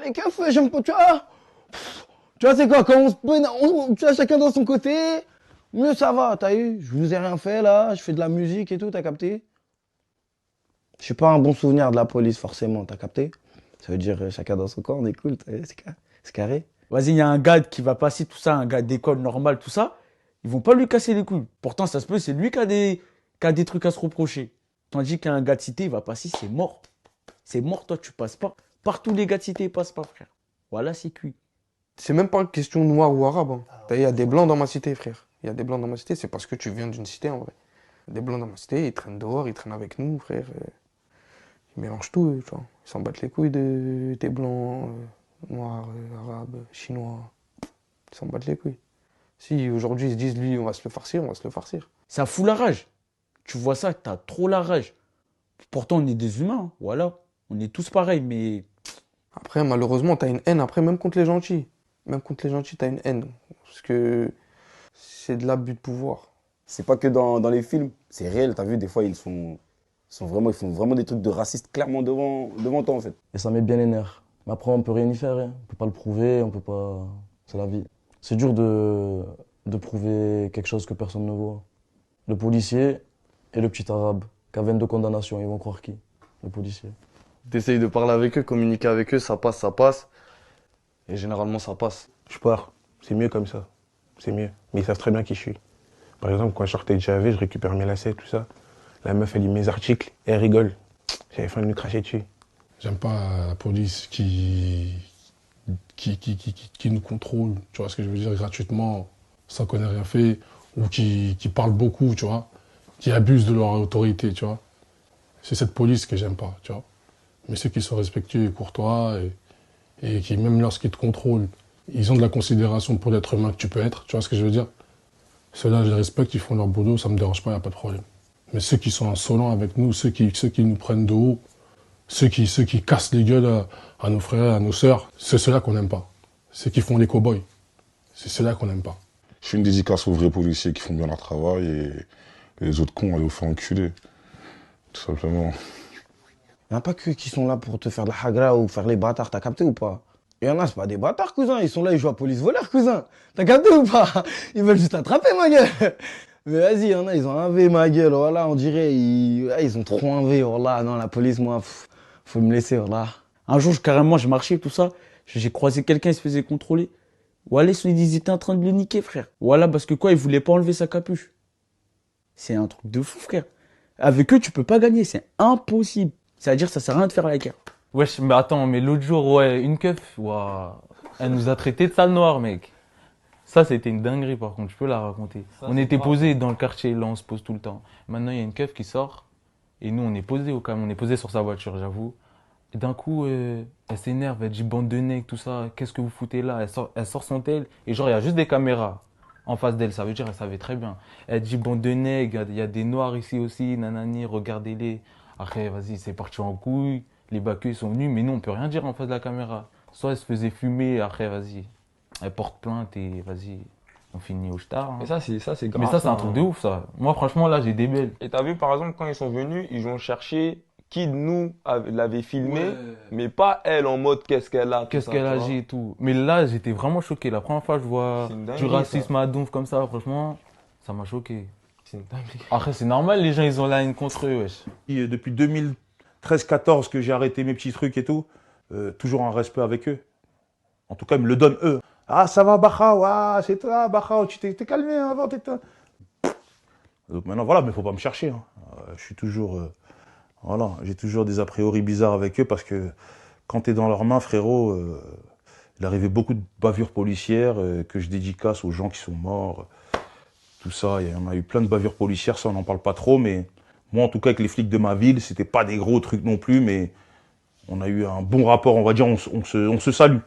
les keufs, j'aime pas, tu vois. Tu vois, c'est quoi, quand on se peine, tu vois, chacun dans son côté, mieux ça va, t'as eu. Je vous ai rien fait là, je fais de la musique et tout, t'as capté? Je suis pas un bon souvenir de la police, forcément, t'as capté? Ça veut dire chacun dans son coin, on est cool, c'est carré. Vas-y, il y a un gars qui va passer tout ça, un gars d'école normale, tout ça. Ils vont pas lui casser les couilles. Pourtant, ça se peut, c'est lui qui a des trucs à se reprocher. Tandis qu'un gars de cité, il va passer, c'est mort. C'est mort, toi, tu passes pas. Partout, les gars de cité, ils passent pas, frère. Voilà, c'est cuit. C'est même pas une question noire ou arabe, hein. Il y a des blancs dans ma cité, frère. Il y a des blancs dans ma cité, c'est parce que tu viens d'une cité en vrai. Des blancs dans ma cité, ils traînent dehors, ils traînent avec nous, frère. Ils mélangent tout, tu vois. Ils s'en battent les couilles de tes blancs, noirs, arabes, chinois. Ils s'en battent les couilles. Si aujourd'hui ils se disent, lui, on va se le farcir, on va se le farcir. Ça fout la rage. Tu vois ça, t'as trop la rage. Pourtant, on est des humains, hein. Voilà. On est tous pareils, mais Après, malheureusement, t'as une haine, après, même contre les gentils. Même contre les gentils, t'as une haine. Parce que c'est de l'abus de pouvoir. C'est pas que dans les films, c'est réel, t'as vu, des fois ils font vraiment des trucs de racistes clairement devant toi en fait. Et ça met bien les nerfs. Mais après, on peut rien y faire, hein. On peut pas le prouver, on peut pas. C'est la vie. C'est dur de prouver quelque chose que personne ne voit. Le policier et le petit arabe, qui a 22 condamnations, ils vont croire qui? Le policier. T'essayes de parler avec eux, communiquer avec eux, ça passe, ça passe. Et généralement, ça passe. Je pars. C'est mieux comme ça. C'est mieux. Mais ils savent très bien qui je suis. Par exemple, quand je sortais de JAV, je récupère mes lacets, tout ça. La meuf, elle lit mes articles et elle rigole. J'avais faim de lui cracher dessus. J'aime pas la police qui nous contrôle, tu vois ce que je veux dire, gratuitement, sans qu'on ait rien fait, ou qui parlent beaucoup, tu vois, qui abusent de leur autorité, tu vois. C'est cette police que j'aime pas, tu vois. Mais ceux qui sont respectueux et courtois, et qui, même lorsqu'ils te contrôlent, ils ont de la considération pour l'être humain que tu peux être, tu vois ce que je veux dire. Ceux-là, je les respecte, ils font leur boulot, ça me dérange pas, y a pas de problème. Mais ceux qui sont insolents avec nous, ceux qui nous prennent de haut, ceux qui cassent les gueules à nos frères, à nos sœurs, c'est ceux-là qu'on n'aime pas. Ceux qui font les cow-boys, c'est ceux-là qu'on n'aime pas. Je fais une dédicace aux vrais policiers qui font bien leur travail et les autres cons, allez vous faire enculer. Tout simplement. Il n'y en a pas que qui sont là pour te faire de la hagra ou faire les bâtards, t'as capté ou pas? Il y en a, c'est pas des bâtards, cousin. Ils sont là, ils jouent à police-voleur, cousin. T'as capté ou pas? Ils veulent juste attraper, ma gueule. Mais vas-y, il y en a, ils ont un V, ma gueule. Voilà, on dirait, ils ont trop un V. Voilà, non, la police, moi, faut me laisser, voilà. un jour, carrément, je marchais, tout ça. J'ai croisé quelqu'un, il se faisait contrôler. Voilà, ils étaient en train de le niquer, frère. Voilà, parce que quoi, il voulait pas enlever sa capuche. C'est un truc de fou, frère. Avec eux, tu peux pas gagner, c'est impossible. C'est-à-dire, ça sert à rien de faire la guerre. Wesh, mais attends, mais l'autre jour, ouais, une keuf, ouah, elle nous a traité de sale noir, mec. Ça, c'était une dinguerie, par contre, je peux la raconter. On était posés dans le quartier, là, on se pose tout le temps. Maintenant, il y a une keuf qui sort, et nous, on est posés au calme, on est posés sur sa voiture, j'avoue. Et d'un coup, elle s'énerve, elle dit bande de nègres, tout ça, qu'est-ce que vous foutez là? Elle sort son tel, et genre, il y a juste des caméras en face d'elle, ça veut dire, elle savait très bien. Elle dit bande de nègres, il y a des noirs ici aussi, nanani, regardez-les. Après, vas-y, c'est parti en couille, les baqueux sont venus, mais nous, on peut rien dire en face de la caméra. Soit elle se faisait fumer, après, vas-y, elle porte plainte et vas-y, on finit au star. Hein. Mais ça, c'est grave. Mais ça, c'est un truc de ouf, ça. Moi, franchement, là, j'ai des belles. Et t'as vu, par exemple, quand ils sont venus, ils ont cherché qui de nous l'avait filmé, Ouais. mais pas elle en mode qu'est-ce qu'elle a. Qu'est-ce qu'elle agit et tout. Mais là, j'étais vraiment choqué. La première fois que je vois C'est une dinguerie, du racisme ça. à donf comme ça, franchement, ça m'a choqué. C'est une dinguerie. Après, c'est normal, les gens, ils ont la haine contre eux, wesh. Et depuis 2013-14 que j'ai arrêté mes petits trucs et tout, toujours un respect avec eux. En tout cas, ils me le donnent eux. Ah, ça va, Bakhao, ah, c'est toi, Bakhao, tu t'es calmé avant, t'étais... Donc maintenant, voilà, mais il faut pas me chercher. Hein. Je suis toujours... voilà, j'ai toujours des a priori bizarres avec eux parce que quand tu es dans leurs mains, frérot, il arrivait beaucoup de bavures policières que je dédicace aux gens qui sont morts. Tout ça, il y en a eu plein de bavures policières, ça on n'en parle pas trop, mais moi en tout cas avec les flics de ma ville, c'était pas des gros trucs non plus, mais on a eu un bon rapport, on va dire, on se salue.